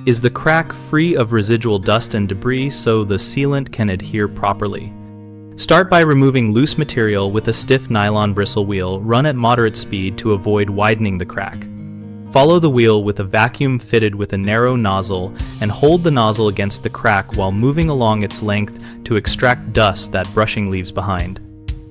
Is the crack free of residual dust and debris so the sealant can adhere properly? Start by removing loose material with a stiff nylon bristle wheel run at moderate speed to avoid widening the crack. Follow the wheel with a vacuum fitted with a narrow nozzle and hold the nozzle against the crack while moving along its length to extract dust that brushing leaves behind.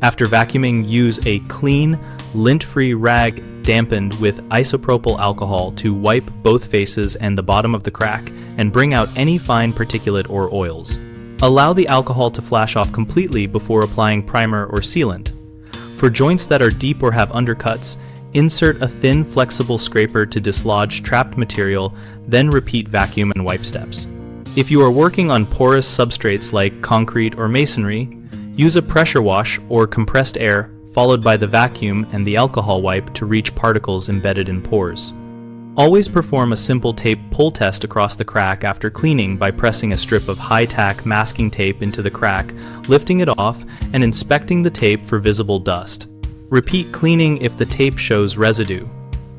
After vacuuming, use a clean, lint-free rag dampened with isopropyl alcohol to wipe both faces and the bottom of the crack and bring out any fine particulate or oils. Allow the alcohol to flash off completely before applying primer or sealant. For joints that are deep or have undercuts, insert a thin, flexible scraper to dislodge trapped material, then repeat vacuum and wipe steps. If you are working on porous substrates like concrete or masonry, use a pressure wash or compressed air followed by the vacuum and the alcohol wipe to reach particles embedded in pores. Always perform a simple tape pull test across the crack after cleaning by pressing a strip of high-tack masking tape into the crack, lifting it off, and inspecting the tape for visible dust. Repeat cleaning if the tape shows residue.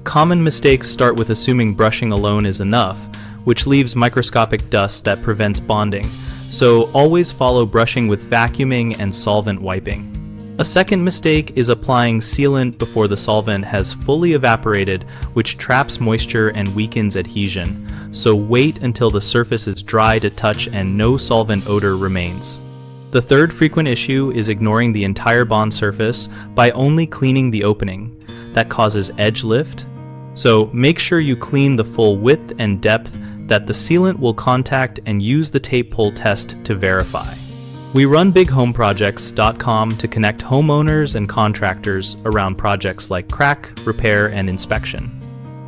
Common mistakes start with assuming brushing alone is enough, which leaves microscopic dust that prevents bonding, so always follow brushing with vacuuming and solvent wiping. A second mistake is applying sealant before the solvent has fully evaporated, which traps moisture and weakens adhesion, so wait until the surface is dry to touch and no solvent odor remains. The third frequent issue is ignoring the entire bond surface by only cleaning the opening. That causes edge lift, so make sure you clean the full width and depth that the sealant will contact and use the tape pull test to verify. We run bighomeprojects.com to connect homeowners and contractors around projects like crack, repair, and inspection.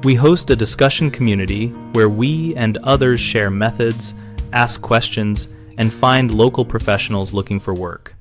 We host a discussion community where we and others share methods, ask questions, and find local professionals looking for work.